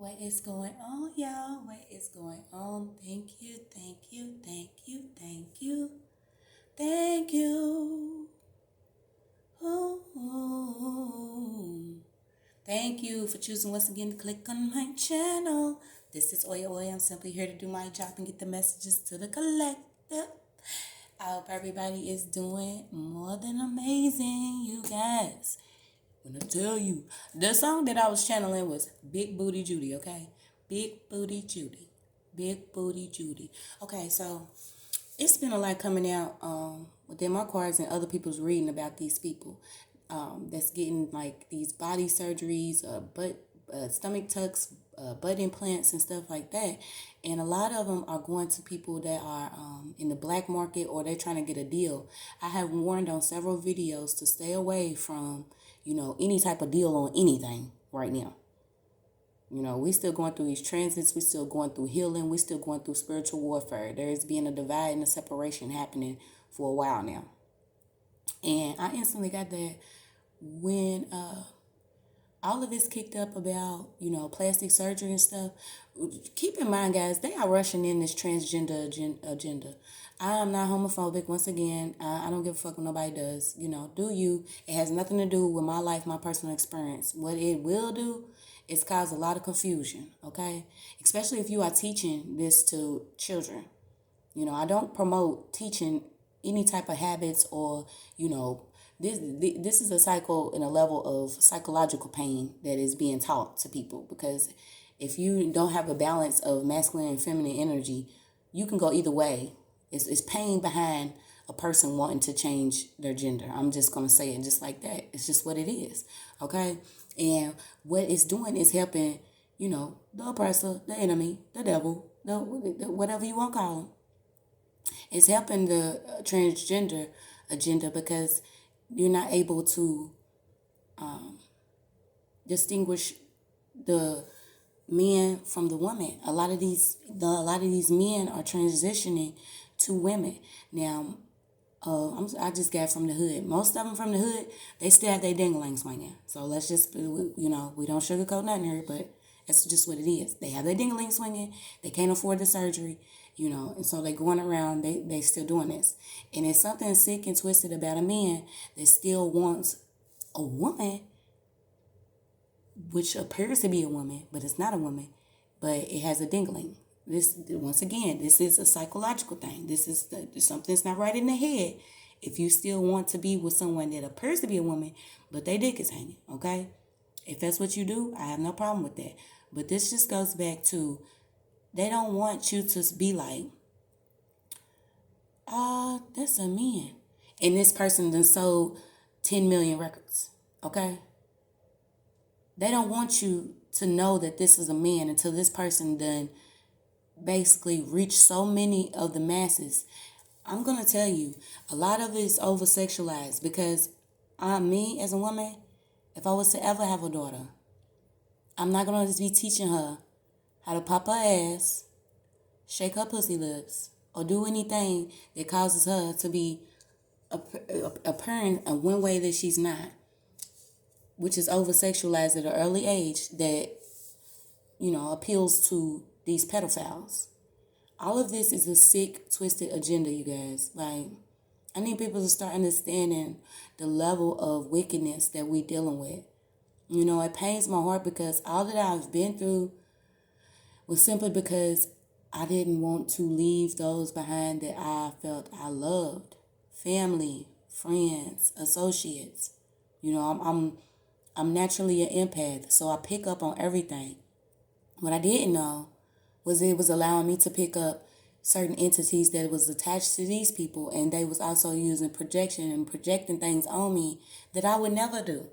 What is going on, y'all? What is going on? Thank you, thank you, thank you, thank you, thank you. Ooh. Thank you for choosing once again to click on my channel. This is OYAOY. I'm simply here to do my job and get the messages to the collective. I hope everybody is doing more than amazing, you guys. I'm gonna tell you, the song that I was channeling was Big Booty Judy, okay? Big Booty Judy. Big Booty Judy. Okay, so it's been a lot coming out within my cards and other people's reading about these people that's getting like these body surgeries, stomach tucks, butt implants and stuff like that. And a lot of them are going to people that are in the black market, or they're trying to get a deal. I have warned on several videos to stay away from, any type of deal on anything right now. We still going through these transits. We still going through healing. We still going through spiritual warfare. There is being a divide and a separation happening for a while now. And I instantly got that when all of this kicked up about, plastic surgery and stuff. Keep in mind, guys, they are rushing in this transgender agenda. I am not homophobic. Once again, I don't give a fuck what nobody does. Do you. It has nothing to do with my life, my personal experience. What it will do is cause a lot of confusion, okay? Especially if you are teaching this to children. I don't promote teaching any type of habits or, this is a cycle and a level of psychological pain that is being taught to people, because if you don't have a balance of masculine and feminine energy, you can go either way. It's pain behind a person wanting to change their gender. I'm just going to say it just like that. It's just what it is, okay? And what it's doing is helping, the oppressor, the enemy, the devil, the whatever you want to call him. It's helping the transgender agenda, because you're not able to distinguish the men from the woman. A lot of these men are transitioning to women now. I just got from the hood. Most of them from the hood, they still have their ding-a-ling swinging. So let's just, we don't sugarcoat nothing here, but that's just what it is. They have their ding-a-ling swinging. They can't afford the surgery, and so they going around, they still doing this. And it's something sick and twisted about a man that still wants a woman, which appears to be a woman, but it's not a woman, but it has a dingling. This, once again, this is a psychological thing. This is something's not right in the head. If you still want to be with someone that appears to be a woman, but they dick is hanging, okay? If that's what you do, I have no problem with that. But this just goes back to, they don't want you to be like, that's a man. And this person done sold 10 million records, okay? They don't want you to know that this is a man until this person done basically reach so many of the masses. I'm going to tell you, a lot of it is over-sexualized, because me as a woman, if I was to ever have a daughter, I'm not going to just be teaching her how to pop her ass, shake her pussy lips, or do anything that causes her to be appearing in one way that she's not, which is over-sexualized at an early age, that, appeals to these pedophiles. All of this is a sick, twisted agenda, you guys. Like, I need people to start understanding the level of wickedness that we're dealing with. It pains my heart, because all that I've been through was simply because I didn't want to leave those behind that I felt I loved. Family, friends, associates. I'm naturally an empath, so I pick up on everything. What I didn't know was it was allowing me to pick up certain entities that was attached to these people, and they was also using projection and projecting things on me that I would never do.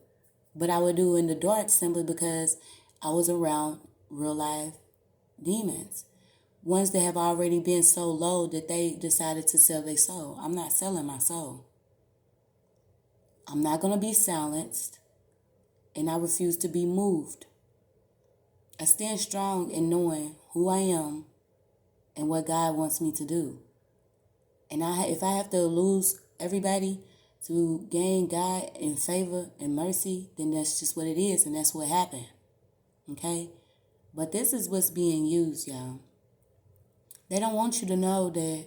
But I would do in the dark, simply because I was around real life demons. Ones that have already been so low that they decided to sell their soul. I'm not selling my soul. I'm not going to be silenced, and I refuse to be moved. I stand strong in knowing who I am and what God wants me to do. And if I have to lose everybody to gain God in favor and mercy, then that's just what it is, and that's what happened. Okay? But this is what's being used, y'all. They don't want you to know that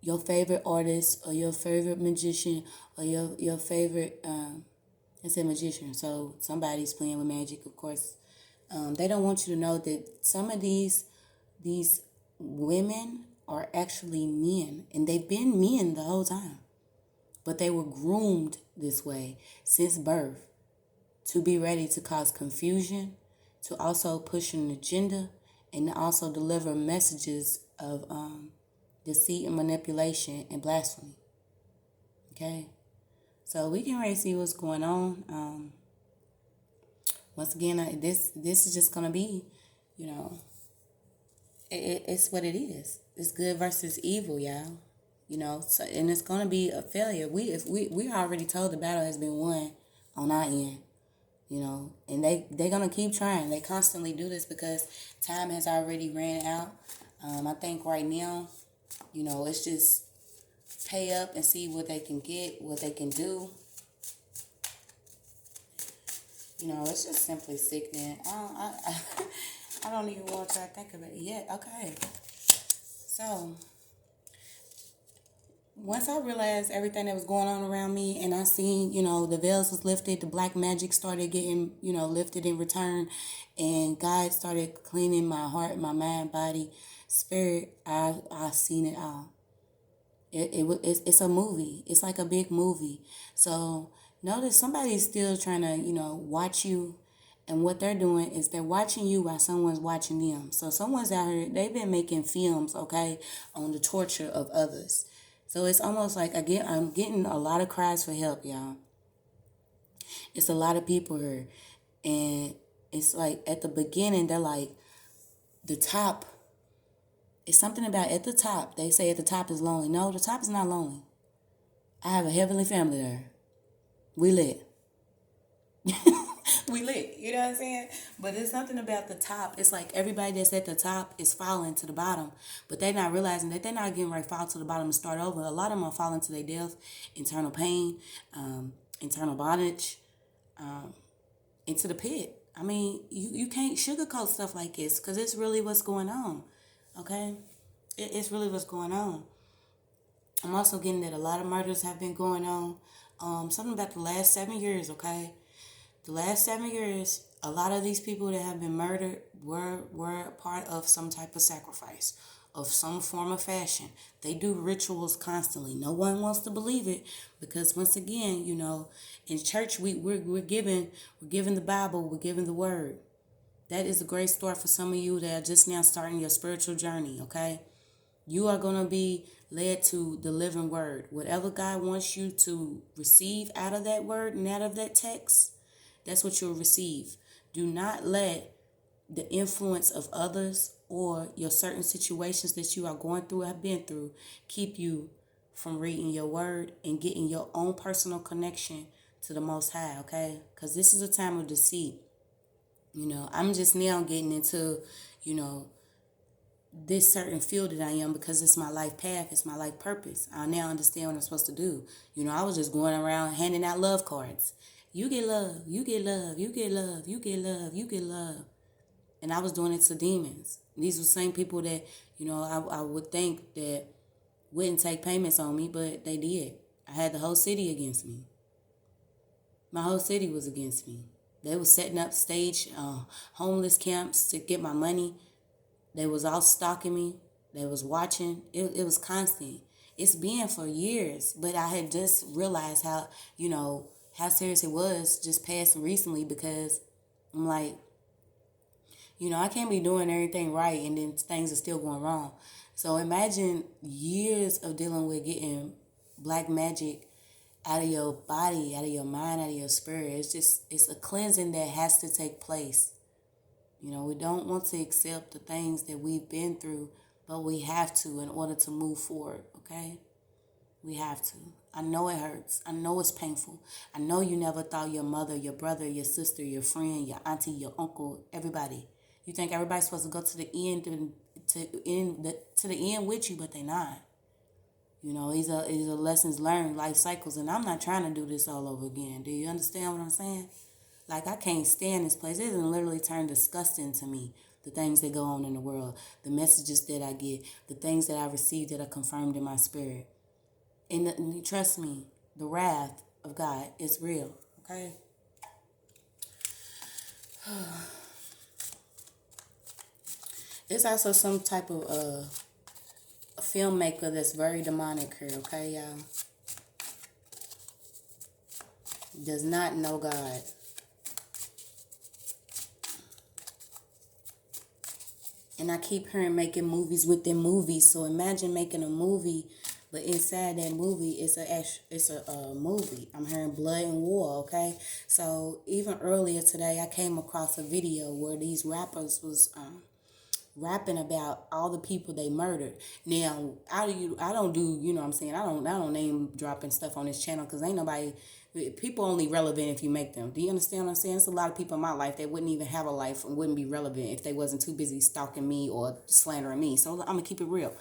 your favorite artist or your favorite magician or your favorite, I said magician, so somebody's playing with magic, of course. They don't want you to know that some of these women are actually men, and they've been men the whole time. But they were groomed this way since birth to be ready to cause confusion, to also push an agenda, and to also deliver messages of deceit and manipulation and blasphemy. Okay? So we can really see what's going on. Once again, this is just going to be, it's what it is. It's good versus evil, y'all. So, and it's going to be a failure. We already told the battle has been won on our end. And they're going to keep trying. They constantly do this because time has already ran out. I think right now, it's just pay up and see what they can get, what they can do. It's just simply sickening. I don't even want to think of it yet. Okay. So, once I realized everything that was going on around me and I seen, the veils was lifted, the black magic started getting, lifted in return, and God started cleaning my heart, my mind, body, spirit, I seen it all. It's a movie. It's like a big movie. So notice somebody's still trying to, watch you. And what they're doing is they're watching you while someone's watching them. So someone's out here, they've been making films, okay, on the torture of others. So it's almost like I'm getting a lot of cries for help, y'all. It's a lot of people here. And it's like at the beginning, they're like, the top. It's something about at the top. They say at the top is lonely. No, the top is not lonely. I have a heavenly family there. We lit. We lit. You know what I'm saying? But it's something about the top. It's like everybody that's at the top is falling to the bottom. But they're not realizing that they're not getting ready to fall to the bottom and start over. A lot of them are falling to their death, internal pain, internal bondage, into the pit. I mean, you can't sugarcoat stuff like this because it's really what's going on. Okay? It's really what's going on. I'm also getting that a lot of murders have been going on. Something about the last 7 years, okay? The last 7 years, a lot of these people that have been murdered were part of some type of sacrifice of some form of fashion. They do rituals constantly. No one wants to believe it because once again, in church we're given the Bible, we're given the word. That is a great start for some of you that are just now starting your spiritual journey, okay? You are going to be led to the living word. Whatever God wants you to receive out of that word and out of that text, that's what you'll receive. Do not let the influence of others or your certain situations that you are going through, have been through, keep you from reading your word and getting your own personal connection to the Most High, okay? Because this is a time of deceit. I'm just now getting into, this certain field that I am because it's my life path, it's my life purpose. I now understand what I'm supposed to do. I was just going around handing out love cards. You get love, you get love, you get love, you get love, you get love. And I was doing it to demons. These were the same people that, I would think that wouldn't take payments on me, but they did. I had the whole city against me. My whole city was against me. They were setting up stage homeless camps to get my money. They was all stalking me. They was watching. It was constant. It's been for years, but I had just realized how serious it was just passing recently because I'm like, I can't be doing everything right and then things are still going wrong. So imagine years of dealing with getting black magic out of your body, out of your mind, out of your spirit. It's a cleansing that has to take place. We don't want to accept the things that we've been through, but we have to in order to move forward, okay? We have to. I know it hurts. I know it's painful. I know you never thought your mother, your brother, your sister, your friend, your auntie, your uncle, everybody. You think everybody's supposed to go to the end to the end with you, but they're not. These are lessons learned, life cycles, and I'm not trying to do this all over again. Do you understand what I'm saying? Like, I can't stand this place. It has literally turned disgusting to me. The things that go on in the world, the messages that I get, the things that I receive that are confirmed in my spirit. And trust me, the wrath of God is real, okay? It's also some type of a filmmaker that's very demonic here, okay, y'all? Does not know God. And I keep hearing making movies within movies. So imagine making a movie, but inside that movie, it's a movie. I'm hearing blood and war, okay? So even earlier today, I came across a video where these rappers was rapping about all the people they murdered. Now, I don't do, you know what I'm saying? I don't name dropping stuff on this channel because ain't nobody. People only relevant if you make them. Do you understand what I'm saying? There's a lot of people in my life that wouldn't even have a life and wouldn't be relevant if they wasn't too busy stalking me or slandering me. So I'm gonna keep it real.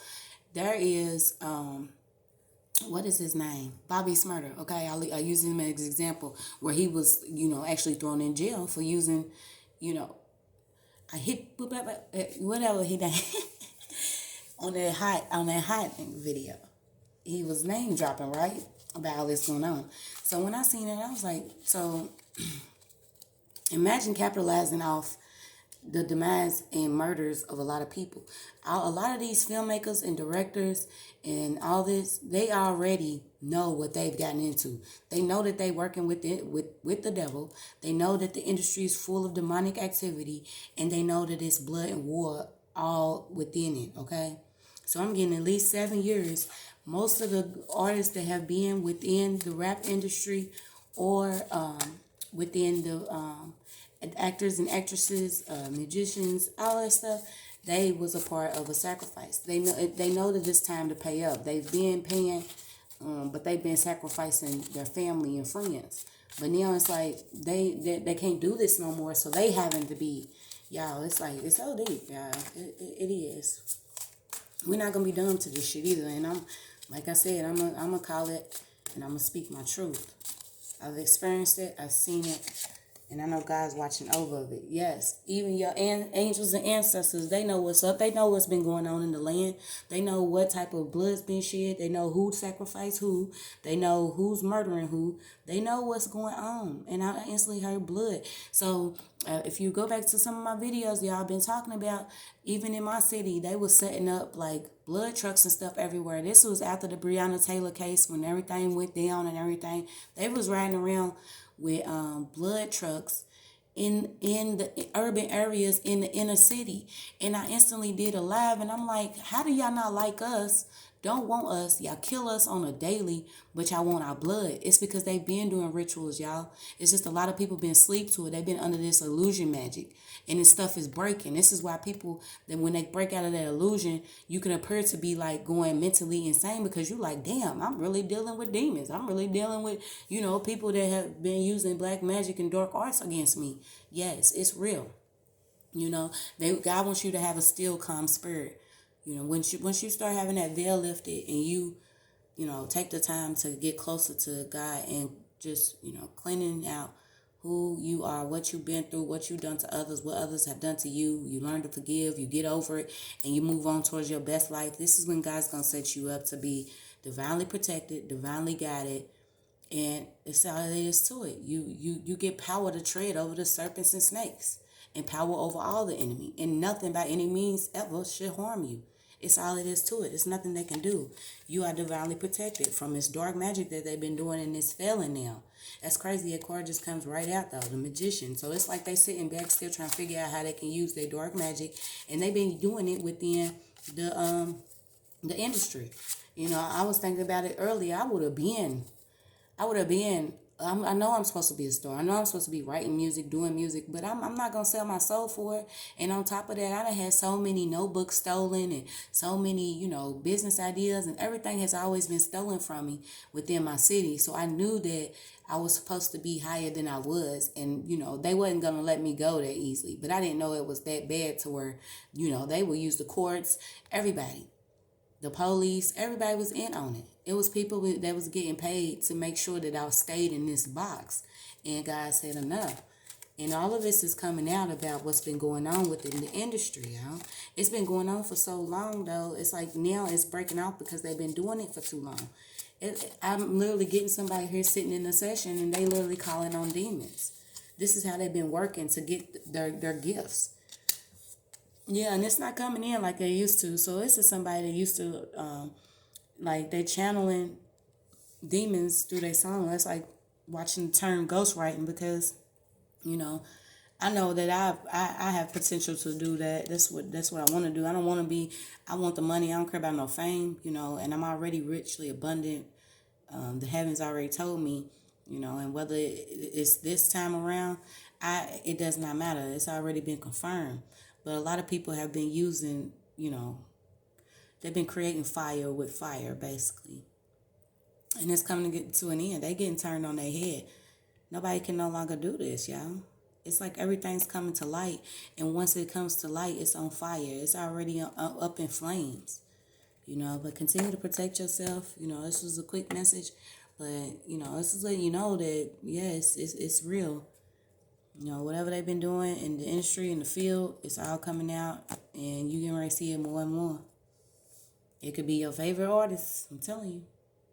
There is what is his name? Bobby Smurder. Okay, I use him as an example where he was, actually thrown in jail for using, I hit whatever he done on that hot video. He was name dropping, right, about all this going on. So when I seen it, I was like, so imagine capitalizing off the demise and murders of a lot of people. A lot of these filmmakers and directors and all this, they already know what they've gotten into. They know that they working with the devil. They know that the industry is full of demonic activity, and they know that it's blood and war all within it, okay? So I'm getting at least 7 years. Most of the artists that have been within the rap industry or within the actors and actresses, musicians, all that stuff, they was a part of a sacrifice. They know that it's time to pay up. They've been paying, but they've been sacrificing their family and friends. But now it's like they can't do this no more, so they having to be, y'all. It's like it's so deep, y'all. It is. We're not gonna be dumb to this shit either. And like I said, I'm gonna call it, and I'm gonna speak my truth. I've experienced it. I've seen it. And I know God's watching over it. Yes, even your angels and ancestors, they know what's up. They know what's been going on in the land. They know what type of blood's been shed. They know who sacrificed who. They know who's murdering who. They know what's going on. And I instantly heard blood. So if you go back to some of my videos y'all been talking about, even in my city, they was setting up like blood trucks and stuff everywhere. This was after the Breonna Taylor case when everything went down and everything. They was riding around with blood trucks in the urban areas in the inner city. And I instantly did a live, and I'm like, how do y'all not like us? Don't want us. Y'all kill us on a daily, but y'all want our blood. It's because they've been doing rituals, y'all. It's just a lot of people been asleep to it. They've been under this illusion magic, and this stuff is breaking. This is why people, that when they break out of that illusion, you can appear to be like going mentally insane because you're like, damn, I'm really dealing with demons. I'm really dealing with, people that have been using black magic and dark arts against me. Yes, it's real. God wants you to have a still, calm spirit. Once you start having that veil lifted and you take the time to get closer to God and just, cleaning out who you are, what you've been through, what you've done to others, what others have done to you. You learn to forgive, you get over it, and you move on towards your best life. This is when God's going to set you up to be divinely protected, divinely guided, and it's all there is to it. You get power to tread over the serpents and snakes and power over all the enemy, and nothing by any means ever should harm you. It's all it is to it. It's nothing they can do. You are divinely protected from this dark magic that they've been doing and it's failing now. That's crazy. That card just comes right out though, the magician. So it's like they sitting back still trying to figure out how they can use their dark magic, and they've been doing it within the industry. I was thinking about it earlier. I would have been. I know I'm supposed to be a star. I know I'm supposed to be writing music, doing music, but I'm not going to sell my soul for it. And on top of that, I done had so many notebooks stolen and so many, business ideas, and everything has always been stolen from me within my city. So I knew that I was supposed to be higher than I was, and, they wasn't going to let me go that easily. But I didn't know it was that bad to where, they would use the courts, everybody. The police, everybody was in on it. It was people that was getting paid to make sure that I stayed in this box. And God said enough. And all of this is coming out about what's been going on within the industry, y'all. It's been going on for so long, though. It's like now it's breaking out because they've been doing it for too long. I'm literally getting somebody here sitting in a session and they literally calling on demons. This is how they've been working to get their gifts. Yeah, and it's not coming in like they used to. So this is somebody that used to, like, they channeling demons through their song. That's like watching the term ghostwriting because, you know, I know that I have potential to do that. That's what I want to do. I don't want to be. I want the money. I don't care about no fame, you know. And I'm already richly abundant. The heavens already told me, you know. And whether it's this time around, it does not matter. It's already been confirmed. But a lot of people have been using, you know, they've been creating fire with fire, basically. And it's coming to an end. They getting turned on their head. Nobody can no longer do this, y'all. It's like everything's coming to light. And once it comes to light, it's on fire. It's already up in flames, you know. But continue to protect yourself. You know, this was a quick message. But, you know, this is letting you know that, yes, it's real. You know, whatever they've been doing in the industry, in the field, it's all coming out. And you can already see it more and more. It could be your favorite artist. I'm telling you.